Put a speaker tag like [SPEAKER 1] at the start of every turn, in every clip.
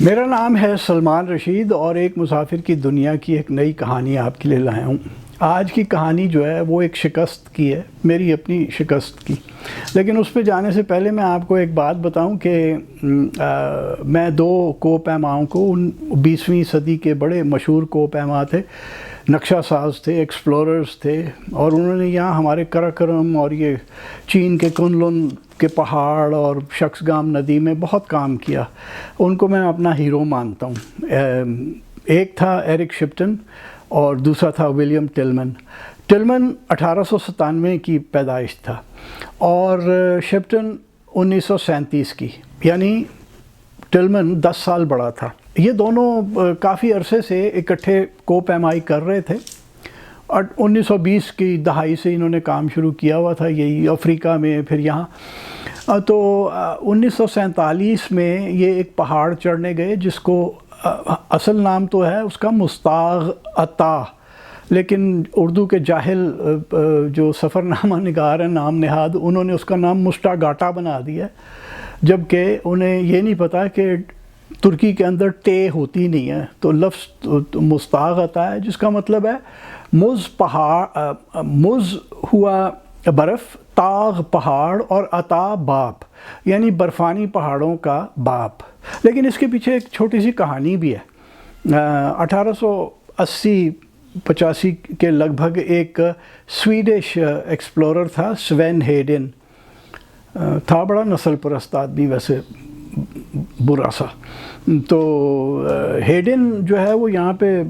[SPEAKER 1] میرا نام ہے سلمان رشید اور ایک مسافر کی دنیا کی ایک نئی کہانی آپ کے لیے لایا ہوں۔ آج کی کہانی جو ہے وہ ایک شکست کی ہے، میری اپنی شکست کی۔ لیکن اس پہ جانے سے پہلے میں آپ کو ایک بات بتاؤں کہ میں دو کو پیماؤں کو 20ویں صدی کے بڑے مشہور کو پیما تھے، نقشہ ساز تھے، ایکسپلوررز تھے، اور انہوں نے یہاں ہمارے کراکرم اور یہ چین کے کنلن کے پہاڑ اور شخصگام ندی میں بہت کام کیا۔ ان کو میں اپنا ہیرو مانتا ہوں۔ ایک تھا ایرک شپٹن اور دوسرا تھا ولیم ٹلمن۔ ٹلمن 1897 کی پیدائش تھا اور شپٹن 1937 کی، یعنی ٹلمن 10 سال بڑا تھا۔ یہ دونوں کافی عرصے سے اکٹھے کو پیمائی کر رہے تھے اور 1920 کی دہائی سے انہوں نے کام شروع کیا ہوا تھا، یہی افریقہ میں، پھر یہاں۔ تو 1947 میں یہ ایک پہاڑ چڑھنے گئے جس کو اصل نام تو ہے اس کا مستاغ عطا، لیکن اردو کے جاہل جو سفر نامہ نگار ہیں نام نہاد، انہوں نے اس کا نام مشٹاگاٹا بنا دیا، جبکہ انہیں یہ نہیں پتا کہ ترکی کے اندر ٹے ہوتی نہیں ہے، تو لفظ مستاغ عطا ہے جس کا مطلب ہے مز ہوا برف، تاغ پہاڑ اور عطا باپ، یعنی برفانی پہاڑوں کا باپ۔ لیکن اس کے پیچھے ایک چھوٹی سی کہانی بھی ہے۔ 1880-85 کے لگ بھگ ایک سویڈش ایکسپلورر تھا، سوین ہیڈن، تھا بڑا نسل پرست آدمی، ویسے برا سا۔ تو ہیڈن جو ہے وہ یہاں پہ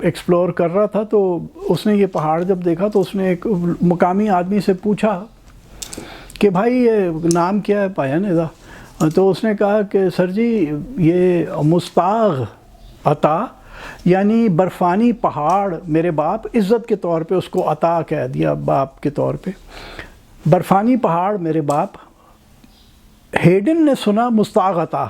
[SPEAKER 1] ایکسپلور کر رہا تھا، تو اس نے یہ پہاڑ جب دیکھا تو اس نے ایک مقامی آدمی سے پوچھا کہ بھائی یہ نام کیا ہے پایا نیزا؟ تو اس نے کہا کہ سر جی یہ مستاغ عطا، یعنی برفانی پہاڑ میرے باپ، عزت کے طور پہ اس کو عطا کہہ دیا باپ کے طور پہ، برفانی پہاڑ میرے باپ۔ ہیڈن نے سنا مستاغ عطا،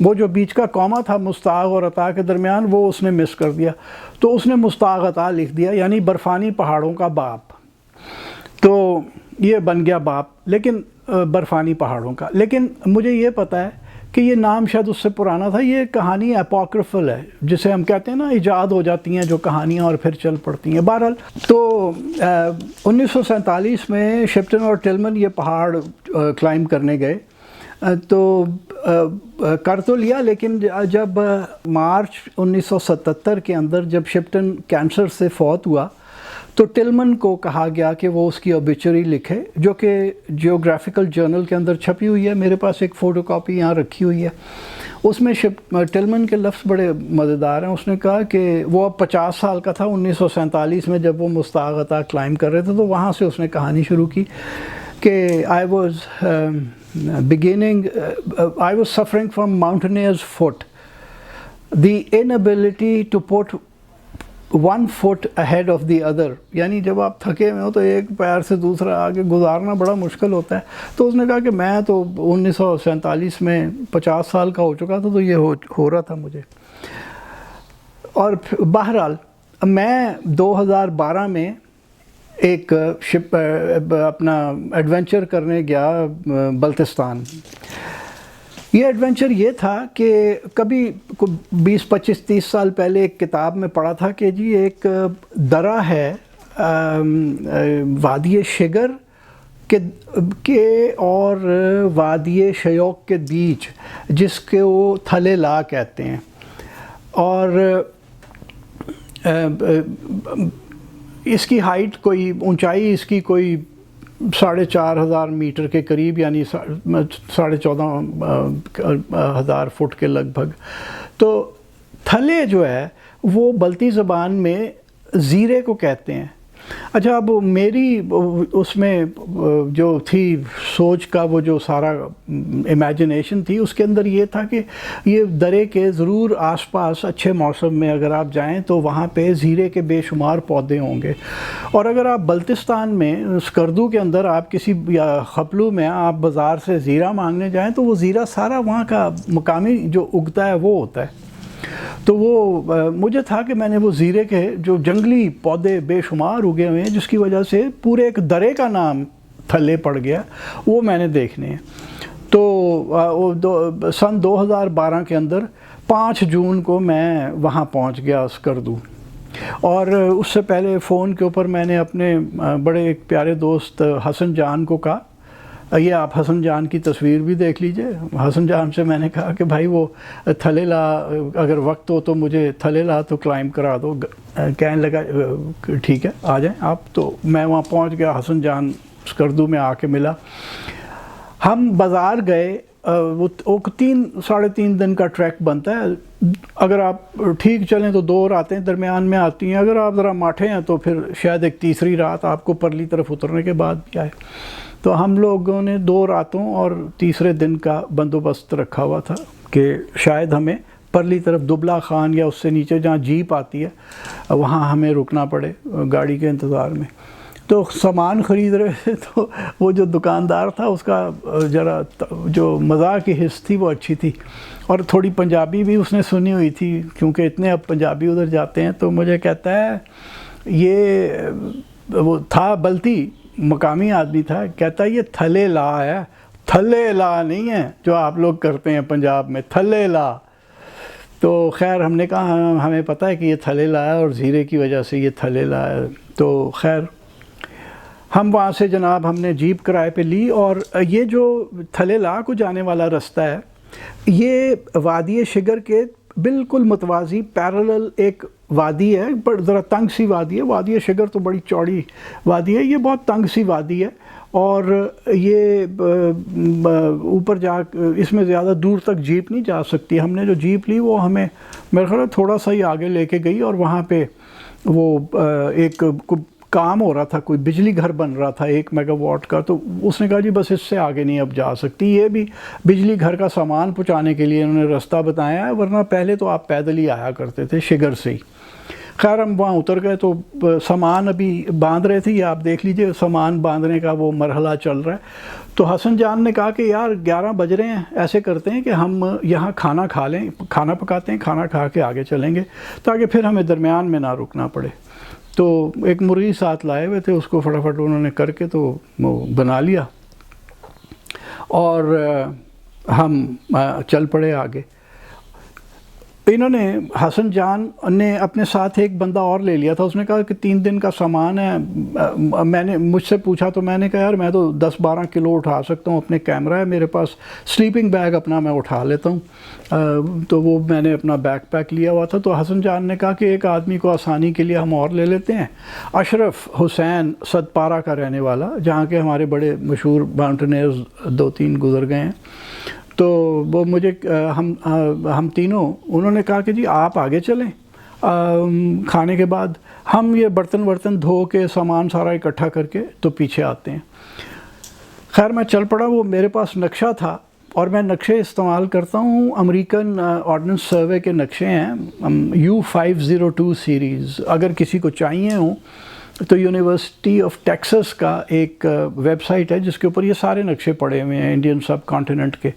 [SPEAKER 1] وہ جو بیچ کا کوما تھا مستاغ اور عطا کے درمیان، وہ اس نے مس کر دیا، تو اس نے مستاغ عطا لکھ دیا، یعنی برفانی پہاڑوں کا باپ۔ تو یہ بن گیا باپ، لیکن برفانی پہاڑوں کا۔ لیکن مجھے یہ پتہ ہے کہ یہ نام شاید اس سے پرانا تھا، یہ کہانی اپوکرفل ہے، جسے ہم کہتے ہیں نا ایجاد ہو جاتی ہیں جو کہانیاں اور پھر چل پڑتی ہیں۔ بہرحال تو 1947 میں شپٹن اور ٹلمن یہ پہاڑ کلائم کرنے گئے، تو کر تو لیا، لیکن جب مارچ 1977 کے اندر جب شپٹن کینسر سے فوت ہوا تو ٹلمن کو کہا گیا کہ وہ اس کی اوبیچری لکھے، جو کہ جیوگرافیکل جرنل کے اندر چھپی ہوئی ہے، میرے پاس ایک فوٹو کاپی یہاں رکھی ہوئی ہے۔ اس میں ٹلمن کے لفظ بڑے مزیدار ہیں۔ اس نے کہا کہ وہ اب 50 سال کا تھا 1947 میں جب وہ مستاغ عطا کلائم کر رہے تھے، تو وہاں سے اس نے کہانی شروع کی کہ I was suffering from mountaineer's foot, the inability to put one foot ahead of the other، یعنی جب آپ تھکے ہوئے ہو تو ایک پیر سے دوسرا آگے گزارنا بڑا مشکل ہوتا ہے۔ تو اس نے کہا کہ میں تو 1947 میں 50 سال کا ہو چکا تھا، تو یہ ہو رہا تھا مجھے۔ اور بہرحال میں 2012 میں ایک اپنا ایڈونچر کرنے گیا بلتستان۔ یہ ایڈونچر یہ تھا کہ کبھی 20-25-30 سال پہلے ایک کتاب میں پڑھا تھا کہ جی ایک درہ ہے وادی شگر کے اور وادی شیوک کے بیچ، جس کے وہ تھلے لا کہتے ہیں، اور اس کی ہائٹ کوئی اونچائی اس کی کوئی 4,500 میٹر کے قریب، یعنی 14,500 فٹ کے لگ بھگ۔ تو تھلے جو ہے وہ بلتی زبان میں زیرے کو کہتے ہیں۔ اچھا، اب میری اس میں جو تھی سوچ کا وہ جو سارا امیجنیشن تھی، اس کے اندر یہ تھا کہ یہ درے کے ضرور آس پاس اچھے موسم میں اگر آپ جائیں تو وہاں پہ زیرے کے بے شمار پودے ہوں گے، اور اگر آپ بلتستان میں اسکردو کے اندر آپ کسی یا خپلو میں آپ بازار سے زیرہ مانگنے جائیں تو وہ زیرہ سارا وہاں کا مقامی جو اگتا ہے وہ ہوتا ہے۔ تو وہ مجھے تھا کہ میں نے وہ زیرے کے جو جنگلی پودے بے شمار اگے ہوئے ہیں، جس کی وجہ سے پورے ایک درے کا نام تھلے پڑ گیا، وہ میں نے دیکھنے ہیں۔ تو سن 2012 کے اندر 5 جون کو میں وہاں پہنچ گیا اسکردو، اور اس سے پہلے فون کے اوپر میں نے اپنے بڑے ایک پیارے دوست حسن جان کو کہا، یہ آپ حسن جان کی تصویر بھی دیکھ لیجئے، حسن جان سے میں نے کہا کہ بھائی وہ تھلیلا اگر وقت ہو تو مجھے تھلیلا تو کلائم کرا دو، کہنے لگا ٹھیک ہے آ جائیں آپ، تو میں وہاں پہنچ گیا، حسن جان اسکردو میں آ کے ملا، ہم بازار گئے، وہ 3-3.5 دن کا ٹریک بنتا ہے، اگر آپ ٹھیک چلیں تو 2 راتیں درمیان میں آتی ہیں، اگر آپ ذرا ماٹھے ہیں تو پھر شاید ایک تیسری رات آپ کو پرلی طرف اترنے کے بعد بھی آئے، تو ہم لوگوں نے 2 راتوں اور تیسرے دن کا بندوبست رکھا ہوا تھا کہ شاید ہمیں پرلی طرف دبلا خان یا اس سے نیچے جہاں جیپ آتی ہے وہاں ہمیں رکنا پڑے گاڑی کے انتظار میں۔ تو سامان خرید رہے تھے، تو وہ جو دکاندار تھا اس کا ذرا جو مزاح کی حص تھی وہ اچھی تھی، اور تھوڑی پنجابی بھی اس نے سنی ہوئی تھی کیونکہ اتنے اب پنجابی ادھر جاتے ہیں، تو مجھے کہتا ہے یہ وہ تھا بلتی مقامی آدمی تھا، کہتا ہے یہ تھلے لا ہے، تھلے لا نہیں ہے جو آپ لوگ کرتے ہیں پنجاب میں، تھلے لا۔ تو خیر ہم نے کہا ہمیں پتہ ہے کہ یہ تھلے لا ہے اور زیرے کی وجہ سے یہ تھلے لا ہے، تو خیر ہم وہاں سے جناب ہم نے جیپ کرائے پہ لی، اور یہ جو تھلے لا کو جانے والا رستہ ہے یہ وادی شگر کے بالکل متوازی پیرلل ایک وادی ہے، پر ذرا تنگ سی وادی ہے، وادی شگر تو بڑی چوڑی وادی ہے، یہ بہت تنگ سی وادی ہے، اور یہ اوپر جا اس میں زیادہ دور تک جیپ نہیں جا سکتی، ہم نے جو جیپ لی وہ ہمیں میرے خیال تھوڑا سا ہی آگے لے کے گئی، اور وہاں پہ وہ ایک کام ہو رہا تھا، کوئی بجلی گھر بن رہا تھا 1 میگا واٹ کا، تو اس نے کہا جی بس اس سے آگے نہیں اب جا سکتی، یہ بھی بجلی گھر کا سامان پہنچانے کے لیے انہوں نے رستہ بتایا ہے، ورنہ پہلے تو آپ پیدل ہی آیا کرتے تھے شگر سے ہی۔ خیر ہم وہاں اتر گئے، تو سامان ابھی باندھ رہے تھے، یہ آپ دیکھ لیجئے سامان باندھنے کا وہ مرحلہ چل رہا ہے، تو حسن جان نے کہا کہ یار 11 بج رہے ہیں، ایسے کرتے ہیں کہ ہم یہاں کھانا کھا لیں، کھانا پکاتے ہیں، کھانا کھا کے آگے چلیں گے تاکہ پھر ہمیں درمیان میں نہ رکنا پڑے۔ تو ایک مرغی ساتھ لائے ہوئے تھے، اس کو فٹافٹ انہوں نے کر کے تو وہ بنا لیا، اور ہم چل پڑے آگے۔ انہوں نے حسن جان نے اپنے ساتھ ایک بندہ اور لے لیا تھا، اس نے کہا کہ 3 دن کا سامان ہے، میں نے مجھ سے پوچھا تو میں نے کہا یار میں تو 10-12 کلو اٹھا سکتا ہوں، اپنے کیمرہ ہے میرے پاس، سلیپنگ بیگ اپنا میں اٹھا لیتا ہوں، تو وہ میں نے اپنا بیک پیک لیا ہوا تھا۔ تو حسن جان نے کہا کہ ایک آدمی کو آسانی کے لیے ہم اور لے لیتے ہیں، اشرف حسین صدپارہ کا رہنے والا، جہاں کے ہمارے بڑے مشہور ماؤنٹینئرز 2-3 گزر گئے ہیں، تو وہ مجھے ہم تینوں انہوں نے کہا کہ جی آپ آگے چلیں، کھانے کے بعد ہم یہ برتن دھو کے سامان سارا اکٹھا کر کے تو پیچھے آتے ہیں۔ خیر میں چل پڑا، وہ میرے پاس نقشہ تھا، اور میں نقشے استعمال کرتا ہوں، امریکن آرڈننس سروے کے نقشے ہیں U502 سیریز، اگر کسی کو چاہیے ہوں تو یونیورسٹی آف ٹیکسس کا ایک ویب سائٹ ہے جس کے اوپر یہ سارے نقشے پڑے ہوئے ہیں انڈین سب کانٹیننٹ کے،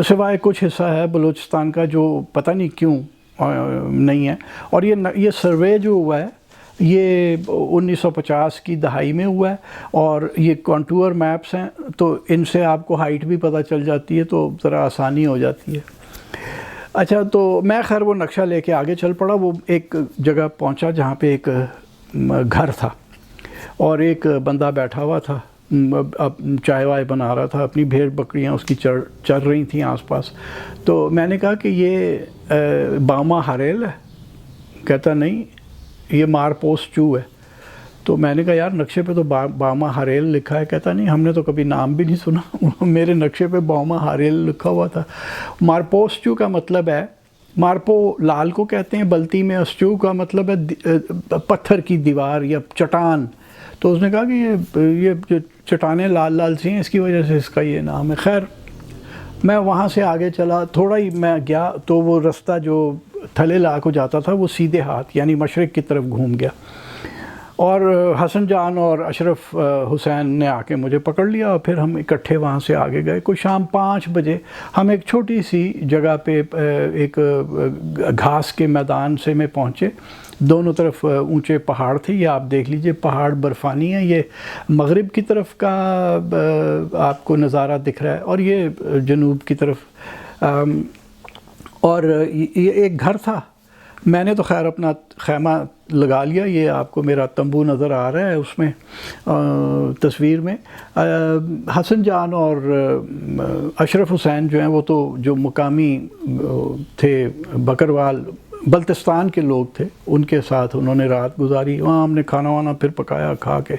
[SPEAKER 1] سوائے کچھ حصہ ہے بلوچستان کا جو پتہ نہیں کیوں نہیں ہے، اور یہ سروے جو ہوا ہے یہ 1950 کی دہائی میں ہوا ہے، اور یہ کانٹور میپس ہیں، تو ان سے آپ کو ہائٹ بھی پتہ چل جاتی ہے، تو ذرا آسانی ہو جاتی ہے۔ اچھا تو میں خیر وہ نقشہ لے کے آگے چل پڑا، وہ ایک جگہ پہنچا جہاں پہ ایک گھر تھا، اور ایک بندہ بیٹھا ہوا تھا، چائے وائے بنا رہا تھا، اپنی بھیڑ بکریاں اس کی چر رہی تھیں آس پاس، تو میں نے کہا کہ یہ باما ہریل ہے؟ کہتا نہیں یہ مار پوسٹ چو ہے، تو میں نے کہا یار نقشے پہ تو باما ہریل لکھا ہے، کہتا نہیں ہم نے تو کبھی نام بھی نہیں سنا، میرے نقشے پہ باما ہریل لکھا ہوا تھا۔ مار پوسٹ چو کا مطلب ہے، مارپو لال کو کہتے ہیں بلتی میں، اسچو کا مطلب ہے پتھر کی دیوار یا چٹان، تو اس نے کہا کہ یہ جو چٹانیں لال لال سی ہیں اس کی وجہ سے اس کا یہ نام ہے۔ خیر میں وہاں سے آگے چلا، تھوڑا ہی میں گیا تو وہ رستہ جو تھلے لا کو جاتا تھا وہ سیدھے ہاتھ یعنی مشرق کی طرف گھوم گیا، اور حسن جان اور اشرف حسین نے آ کے مجھے پکڑ لیا اور پھر ہم اکٹھے وہاں سے آگے گئے. کوئی شام 5 بجے ہم ایک چھوٹی سی جگہ پہ ایک گھاس کے میدان سے میں پہنچے. دونوں طرف اونچے پہاڑ تھے. یہ آپ دیکھ لیجئے پہاڑ برفانی ہیں. یہ مغرب کی طرف کا آپ کو نظارہ دکھ رہا ہے اور یہ جنوب کی طرف. اور یہ ایک گھر تھا. میں نے تو خیر اپنا خیمہ لگا لیا. یہ آپ کو میرا تمبو نظر آ رہا ہے اس میں تصویر میں. حسن جان اور اشرف حسین جو ہیں وہ تو جو مقامی تھے بکروال بلتستان کے لوگ تھے, ان کے ساتھ انہوں نے رات گزاری. وہاں ہم نے کھانا وانا پھر پکایا, کھا کے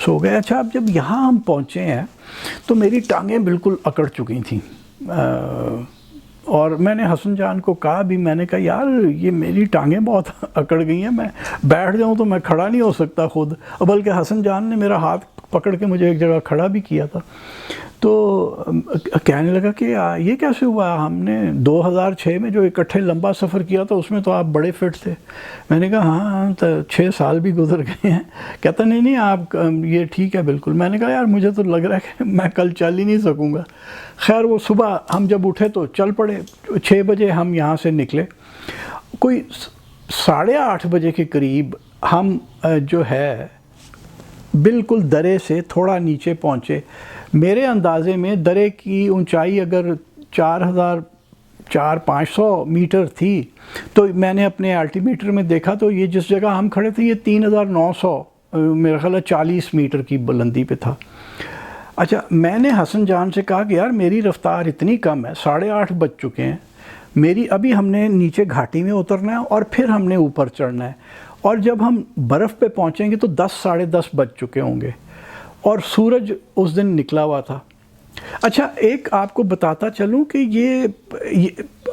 [SPEAKER 1] سو گئے. اچھا اب جب یہاں ہم پہنچے ہیں تو میری ٹانگیں بالکل اکڑ چکی تھیں اور میں نے حسن جان کو کہا بھی, میں نے کہا یار یہ میری ٹانگیں بہت اکڑ گئی ہیں, میں بیٹھ جاؤں تو میں کھڑا نہیں ہو سکتا خود. بلکہ حسن جان نے میرا ہاتھ پکڑ کے مجھے ایک جگہ کھڑا بھی کیا تھا. تو کہنے لگا کہ یہ کیسے ہوا, ہم نے 2006 میں جو اکٹھے لمبا سفر کیا تھا اس میں تو آپ بڑے فٹ تھے. میں نے کہا ہاں 6 سال بھی گزر گئے ہیں. کہتا نہیں آپ یہ ٹھیک ہے بالکل. میں نے کہا یار مجھے تو لگ رہا ہے کہ میں کل چل ہی نہیں سکوں گا. خیر وہ صبح ہم جب اٹھے تو چل پڑے. 6 بجے ہم یہاں سے نکلے. کوئی 8:30 بجے کے قریب ہم جو ہے بالکل درے سے تھوڑا نیچے پہنچے. میرے اندازے میں درے کی اونچائی اگر 4,500 میٹر تھی تو میں نے اپنے الٹی میٹر میں دیکھا تو یہ جس جگہ ہم کھڑے تھے یہ 3,900 میرا خیال ہے 40 میٹر کی بلندی پہ تھا. اچھا میں نے حسن جان سے کہا کہ یار میری رفتار اتنی کم ہے, 8:30 بج چکے ہیں میری, ابھی ہم نے نیچے گھاٹی میں اترنا ہے اور پھر ہم نے اوپر چڑھنا ہے, اور جب ہم برف پہ پہنچیں گے تو 10 ساڑھے 10 بج چکے ہوں گے اور سورج اس دن نکلا ہوا تھا. اچھا ایک آپ کو بتاتا چلوں کہ یہ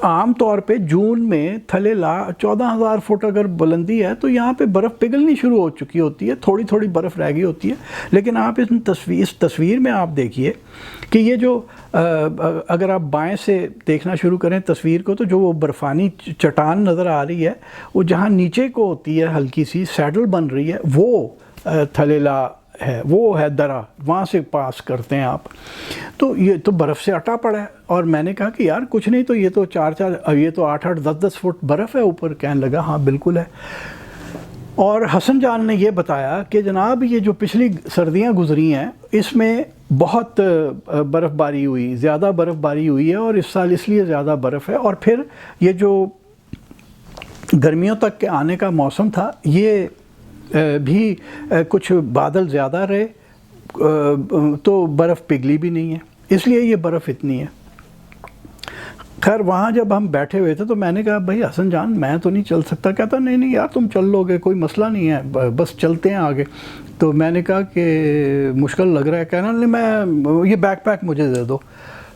[SPEAKER 1] عام طور پہ جون میں تھلے 14,000 فٹ اگر بلندی ہے تو یہاں پہ برف پگھلنی شروع ہو چکی ہوتی ہے, تھوڑی تھوڑی برف رہ گئی ہوتی ہے. لیکن آپ اس تصویر میں آپ دیکھیے کہ یہ جو اگر آپ بائیں سے دیکھنا شروع کریں تصویر کو تو جو وہ برفانی چٹان نظر آ رہی ہے وہ جہاں نیچے کو ہوتی ہے ہلکی سی سیڈل بن رہی ہے وہ تھلیلا ہے, وہ ہے درہ, وہاں سے پاس کرتے ہیں آپ. تو یہ تو برف سے اٹا پڑا ہے. اور میں نے کہا کہ یار کچھ نہیں تو یہ تو 8-8 10-10 فٹ برف ہے اوپر. کہنے لگا ہاں بالکل ہے. اور حسن جان نے یہ بتایا کہ جناب یہ جو پچھلی سردیاں گزری ہیں اس میں بہت برف باری ہوئی, زیادہ برف باری ہوئی ہے, اور اس سال اس لیے زیادہ برف ہے. اور پھر یہ جو گرمیوں تک کے آنے کا موسم تھا یہ بھی کچھ بادل زیادہ رہے تو برف پگھلی بھی نہیں ہے, اس لیے یہ برف اتنی ہے. خیر وہاں جب ہم بیٹھے ہوئے تھے تو میں نے کہا بھائی حسن جان میں تو نہیں چل سکتا. کہتا نہیں یار تم چل لو گے, کوئی مسئلہ نہیں ہے, بس چلتے ہیں آگے. تو میں نے کہا کہ مشکل لگ رہا ہے. کہنا نہیں میں یہ بیک پیک مجھے دے دو.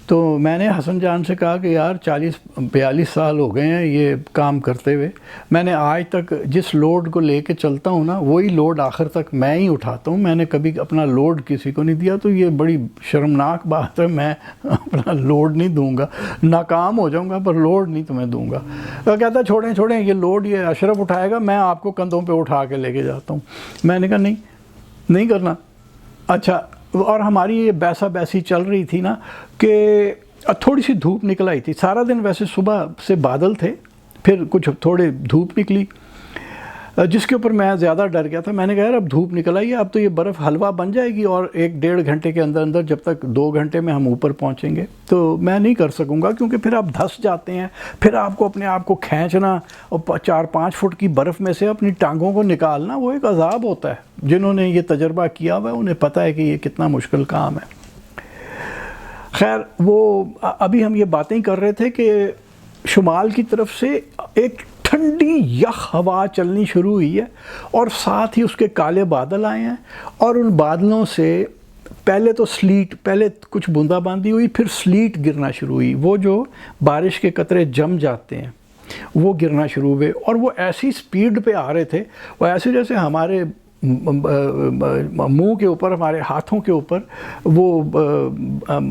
[SPEAKER 1] تو میں نے حسن جان سے کہا کہ یار 40-42 سال ہو گئے ہیں یہ کام کرتے ہوئے, میں نے آج تک جس لوڈ کو لے کے چلتا ہوں نا وہی لوڈ آخر تک میں ہی اٹھاتا ہوں, میں نے کبھی اپنا لوڈ کسی کو نہیں دیا. تو یہ بڑی شرمناک بات ہے, میں اپنا لوڈ نہیں دوں گا, ناکام ہو جاؤں گا پر لوڈ نہیں تمہیں دوں گا. تو کہتا چھوڑیں یہ لوڈ یہ اشرف اٹھائے گا, میں آپ کو کندھوں پہ اٹھا کے لے کے جاتا ہوں. میں نے کہا نہیں کرنا. اچھا اور ہماری یہ بیسا بیسی چل رہی تھی نا کہ تھوڑی سی دھوپ نکل آئی تھی. سارا دن ویسے صبح سے بادل تھے, پھر کچھ تھوڑے دھوپ نکلی جس کے اوپر میں زیادہ ڈر گیا تھا. میں نے کہا یار اب دھوپ نکل آئی ہے, اب تو یہ برف حلوہ بن جائے گی اور 1-1.5 گھنٹے کے اندر جب تک 2 گھنٹے میں ہم اوپر پہنچیں گے تو میں نہیں کر سکوں گا, کیونکہ پھر آپ دھس جاتے ہیں, پھر آپ کو اپنے آپ کو کھینچنا اور 4-5 فٹ کی برف میں سے اپنی ٹانگوں کو نکالنا وہ ایک عذاب ہوتا ہے. جنہوں نے یہ تجربہ کیا ہوا ہے انہیں پتہ ہے کہ یہ کتنا مشکل کام ہے. خیر وہ ابھی ہم یہ باتیں کر رہے تھے کہ شمال کی طرف سے ایک ٹھنڈی یخ ہوا چلنی شروع ہوئی ہے اور ساتھ ہی اس کے کالے بادل آئے ہیں, اور ان بادلوں سے پہلے کچھ بوندا باندی ہوئی, پھر سلیٹ گرنا شروع ہوئی. وہ جو بارش کے قطرے جم جاتے ہیں وہ گرنا شروع ہوئے, اور وہ ایسی سپیڈ پہ آ رہے تھے, وہ ایسے جیسے ہمارے منہ کے اوپر, ہمارے ہاتھوں کے اوپر وہ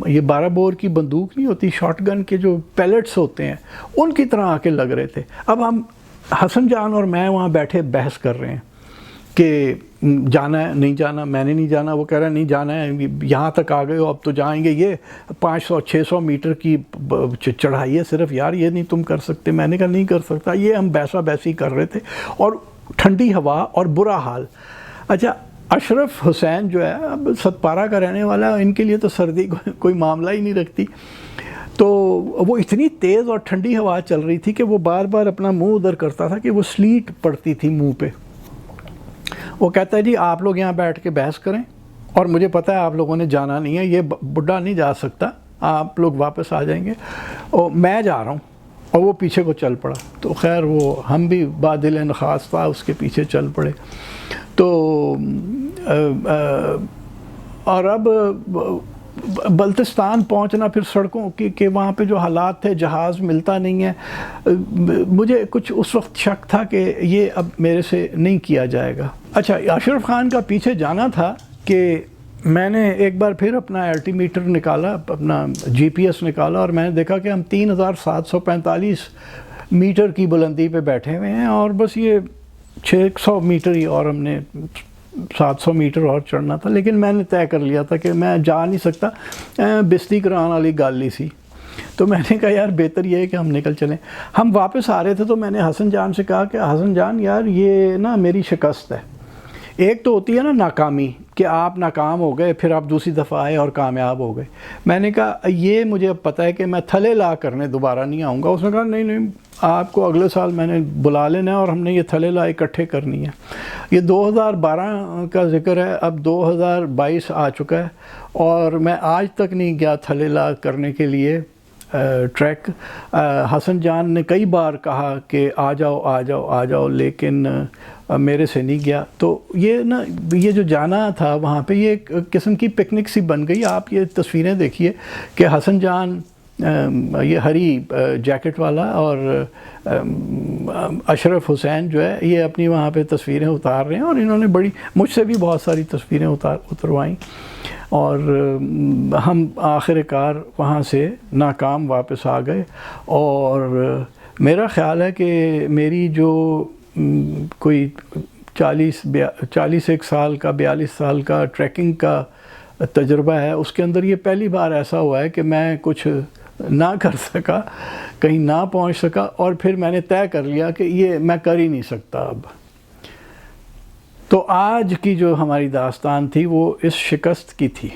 [SPEAKER 1] یہ 12 بور کی بندوق نہیں ہوتی, شاٹ گن کے جو پیلٹس ہوتے ہیں ان کی طرح آ کے لگ رہے تھے. اب ہم حسن جان اور میں وہاں بیٹھے بحث کر رہے ہیں کہ جانا ہے نہیں جانا، میں نے نہیں جانا، وہ کہہ رہا ہے نہیں جانا ہے، یہاں تک آ گئے ہو اب تو جائیں گے، یہ 500-600 میٹر کی چڑھائی ہے صرف، یار یہ نہیں تم کر سکتے۔ میں نے کہا نہیں کر سکتا، یہ ہم بیسا بیسی کر رہے تھے اور ٹھنڈی ہوا اور برا حال۔ اچھا اشرف حسین جو ہے اب ستپارہ کا رہنے والا، ان کے لیے تو سردی کوئی معاملہ ہی نہیں رکھتی، تو وہ اتنی تیز اور ٹھنڈی ہوا چل رہی تھی کہ وہ بار بار اپنا منہ ادھر کرتا تھا کہ وہ سلیٹ پڑتی تھی منہ پہ۔ وہ کہتا ہے جی آپ لوگ یہاں بیٹھ کے بحث کریں، اور مجھے پتہ ہے آپ لوگوں نے جانا نہیں ہے، یہ بڈھا نہیں جا سکتا، آپ لوگ واپس آ جائیں گے، اور میں جا رہا ہوں۔ اور وہ پیچھے کو چل پڑا، تو خیر وہ ہم بھی بادل انخاص تھا اس کے پیچھے چل پڑے۔ تو اور اب بلتستان پہنچنا، پھر سڑکوں کے وہاں پہ جو حالات تھے، جہاز ملتا نہیں ہے، مجھے کچھ اس وقت شک تھا کہ یہ اب میرے سے نہیں کیا جائے گا۔ اچھا اشرف خان کا پیچھے جانا تھا کہ میں نے ایک بار پھر اپنا الٹی میٹر نکالا، اپنا جی پی ایس نکالا، اور میں نے دیکھا کہ ہم 3745 میٹر کی بلندی پہ بیٹھے ہوئے ہیں، اور بس یہ 600 میٹر ہی اور ہم نے 700 میٹر اور چڑھنا تھا، لیکن میں نے طے کر لیا تھا کہ میں جا نہیں سکتا، بستی کران والی گل ہی سی۔ تو میں نے کہا یار بہتر یہ ہے کہ ہم نکل چلیں۔ ہم واپس آ رہے تھے تو میں نے حسن جان سے کہا کہ حسن جان یار یہ نا میری شکست ہے، ایک تو ہوتی ہے نا ناکامی، کہ آپ ناکام ہو گئے پھر آپ دوسری دفعہ آئے اور کامیاب ہو گئے۔ میں نے کہا یہ مجھے اب پتہ ہے کہ میں تھلے لا کرنے دوبارہ نہیں آؤں گا۔ اس نے کہا نہیں آپ کو اگلے سال میں نے بلا لینا ہے، اور ہم نے یہ تھلے لا اکٹھے کرنی ہے۔ یہ 2012 کا ذکر ہے، اب 2022 آ چکا ہے، اور میں آج تک نہیں گیا تھلے لا کرنے کے لیے ٹریک۔ حسن جان نے کئی بار کہا کہ آ جاؤ آ جاؤ آ جاؤ، لیکن میرے سے نہیں گیا۔ تو یہ نا یہ جو جانا تھا وہاں پہ، یہ ایک قسم کی پکنک سی بن گئی۔ آپ یہ تصویریں دیکھیے کہ حسن جان یہ ہری جیکٹ والا اور اشرف حسین جو ہے یہ اپنی وہاں پہ تصویریں اتار رہے ہیں، اور انہوں نے بڑی مجھ سے بھی بہت ساری تصویریں اتروائیں، اور ہم آخر کار وہاں سے ناکام واپس آ گئے۔ اور میرا خیال ہے کہ میری جو کوئی 41 سال کا 42 سال کا ٹریکنگ کا تجربہ ہے، اس کے اندر یہ پہلی بار ایسا ہوا ہے کہ میں کچھ نہ کر سکا، کہیں نہ پہنچ سکا، اور پھر میں نے طے کر لیا کہ یہ میں کر ہی نہیں سکتا اب۔ تو آج کی جو ہماری داستان تھی وہ اس شکست کی تھی۔